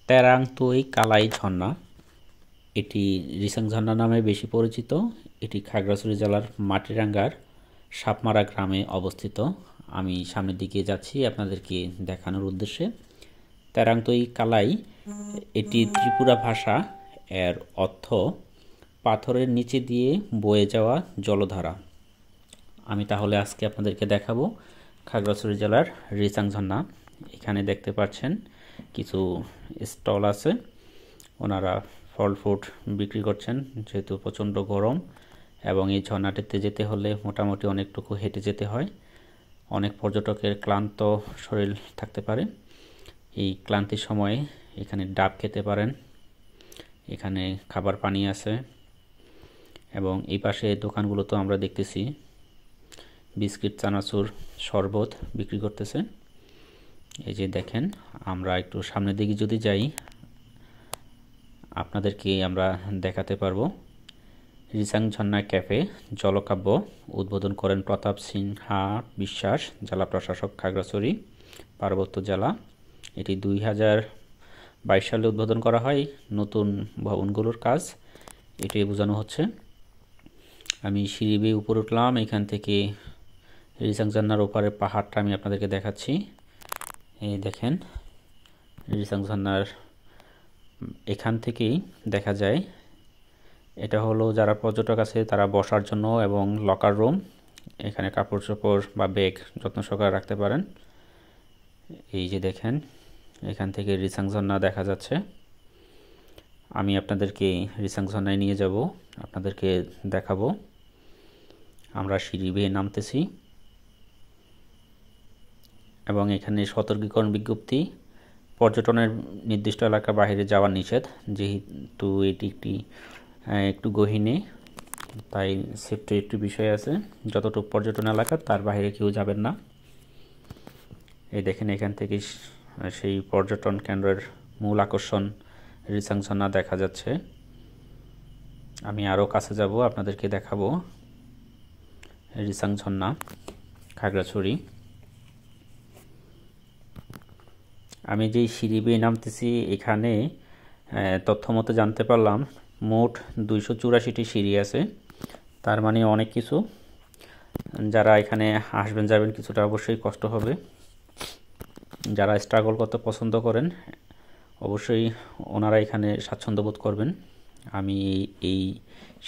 তেরাংতুই কালাই ঝর্ণা, এটি রিসাং ঝর্ণা নামে বেশি পরিচিত। এটি খাগড়াছড়ি জেলার মাটিরাঙ্গার সাপমারা গ্রামে অবস্থিত। আমি সামনের দিকে যাচ্ছি আপনাদেরকে দেখানোর উদ্দেশ্যে। তেরাংতুই কালাই এটি ত্রিপুরা ভাষা, এর অর্থ পাথরের নিচে দিয়ে বয়ে যাওয়া জলধারা। আমি তাহলে আজকে আপনাদেরকে দেখাবো খাগড়াছড়ি জেলার রিসাং ঝর্ণা। এখানে দেখতে পাচ্ছেন কিছু স্টল আছে, ওনারা ফল ফ্রুট বিক্রি করছেন যেহেতু প্রচণ্ড গরম এবং এই ঝর্ণাটিতে যেতে হলে মোটামুটি অনেকটুকু হেঁটে যেতে হয়। অনেক পর্যটকের ক্লান্ত শরীর থাকতে পারে, এই ক্লান্তির সময়ে এখানে ডাব খেতে পারেন। এখানে খাবার পানি আছে এবং এই পাশে দোকানগুলো তো আমরা দেখতেছি বিস্কিট, চানাচুর, শরবত বিক্রি করতেছে। এই যে দেখেন, আমরা একটু সামনের দিকে যদি যাই আপনাদেরকে আমরা দেখাতে পারবো। রিসাং ঝর্ণা ক্যাফে জলকাব্য উদ্বোধন করেন প্রতাপ সিনহা বিশ্বাস, জেলা প্রশাসক খাগড়াছড়ি পার্বত্য জেলা। এটি 2022 সালে উদ্বোধন করা হয়। নতুন ভবনগুলোর কাজ এটাই বোঝানো হচ্ছে। আমি সিঁড়ি বেয়ে উপরে উঠলাম, এখান থেকে রিসাং ঝর্ণার ওপারের পাহাড়টা আমি আপনাদেরকে দেখাচ্ছি। এই দেখেন, রিসাং ঝর্ণার এখান থেকেই দেখা যায়। এটা হলো যারা পর্যটক আছে তারা বসার জন্য এবং লকার রুম। এখানে কাপড় চোপড় বা ব্যাগ যত্ন সহকারে রাখতে পারেন। এই যে দেখেন, এখান থেকে রিসাং ঝর্ণা দেখা যাচ্ছে। আমি আপনাদেরকে রিসাং ঝর্ণায় নিয়ে যাব, আপনাদেরকে দেখাবো। আমরা সিঁড়ি বেয়ে নামতেছি এবং এখানে সতর্কীকরণ বিজ্ঞপ্তি, পর্যটনের নির্দিষ্ট এলাকার বাইরে যাওয়া নিষেধ। যেহেতু এটি একটু গহীনে, তাই সেফটির একটু বিষয় আছে। যতটুকু পর্যটন এলাকা তার বাইরে কেউ যাবেন না। এই দেখেন, এখান থেকে সেই পর্যটন কেন্দ্রের মূল আকর্ষণ রিসাং ঝর্ণা দেখা যাচ্ছে। আমি আরও কাছে যাব, আপনাদেরকে দেখাবো রিসাং ঝর্ণা খাগড়াছড়ি। আমি যেই সিঁড়ি বেয়ে নামতেছি এখানে তথ্য মতো জানতে পারলাম মোট 284টি সিঁড়ি আছে। তার মানে অনেক কিছু। যারা এখানে আসবেন যাবেন কিছুটা অবশ্যই কষ্ট হবে। যারা স্ট্রাগল করতে পছন্দ করেন অবশ্যই ওনারা এখানে স্বাচ্ছন্দ্য বোধ করবেন। আমি এই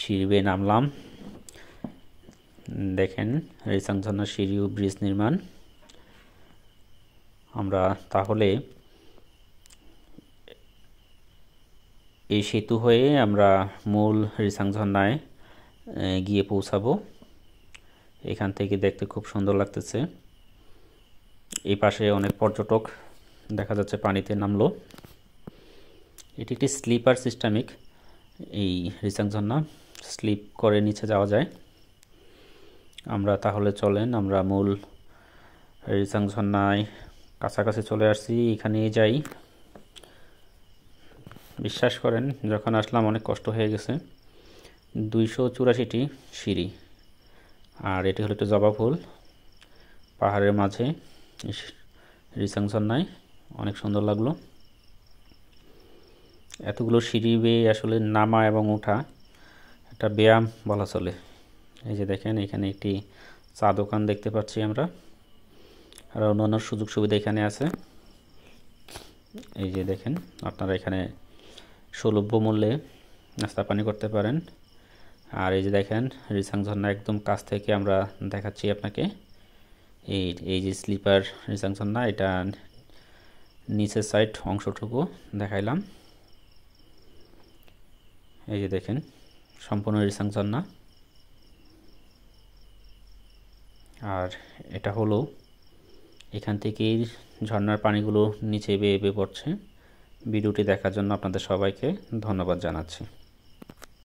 সিঁড়ি বেয়ে নামলাম। দেখেন, রিসাং ঝর্ণা সিঁড়ি ও ব্রিজ নির্মাণ। আমরা তাহলে এই সেতু হয়ে আমরা মূল রিসাং ঝর্ণায় গিয়ে পৌঁছাবো। এখান থেকে দেখতে খুব সুন্দর লাগতেছে। এই পাশে অনেক পর্যটক দেখা যাচ্ছে পানিতে নামলো। এটি একটি স্লিপার সিস্টেমিক, এই রিসাং ঝর্ণা স্লিপ করে নিচে যাওয়া যায়। আমরা তাহলে চলেন, আমরা মূল রিসাং ঝর্ণায় কাছাকাছি চলে আসছি। এখানেই যাই। বিশ্বাস করেন, যখন আসলাম অনেক কষ্ট হয়ে গেছে। 284টি সিঁড়ি, আর এটি হলো একটু জবা ফুল পাহাড়ের মাঝে রিসাং ঝর্ণায়। অনেক সুন্দর লাগলো। এতগুলো সিঁড়ি বেয়ে আসলে নামা এবং ওঠা একটা ব্যায়াম বলা চলে। এই যে দেখেন, এখানে একটি চা দোকান দেখতে পাচ্ছি আমরা, আর অন্যান্য সুযোগ সুবিধা এখানে আছে। এই যে দেখেন, আপনারা এখানে সুলভ্য মূল্যে নাস্তা পানি করতে পারেন। আর এই যে দেখেন, রিসাং ঝর্ণা একদম কাছ থেকে আমরা দেখাচ্ছি আপনাকে। এই যে স্লিপার রিসাং ঝর্ণা, এটা নিচের সাইড অংশটুকু দেখাইলাম। এই যে দেখেন, সম্পূর্ণ রিসাং ঝর্ণা। আর এটা হলো এখান থেকেই ঝর্ণার পানিগুলো নিচে বেয়ে বেয়ে পড়ছে। ভিডিওটি দেখার জন্য আপনাদের সবাইকে ধন্যবাদ জানাচ্ছি।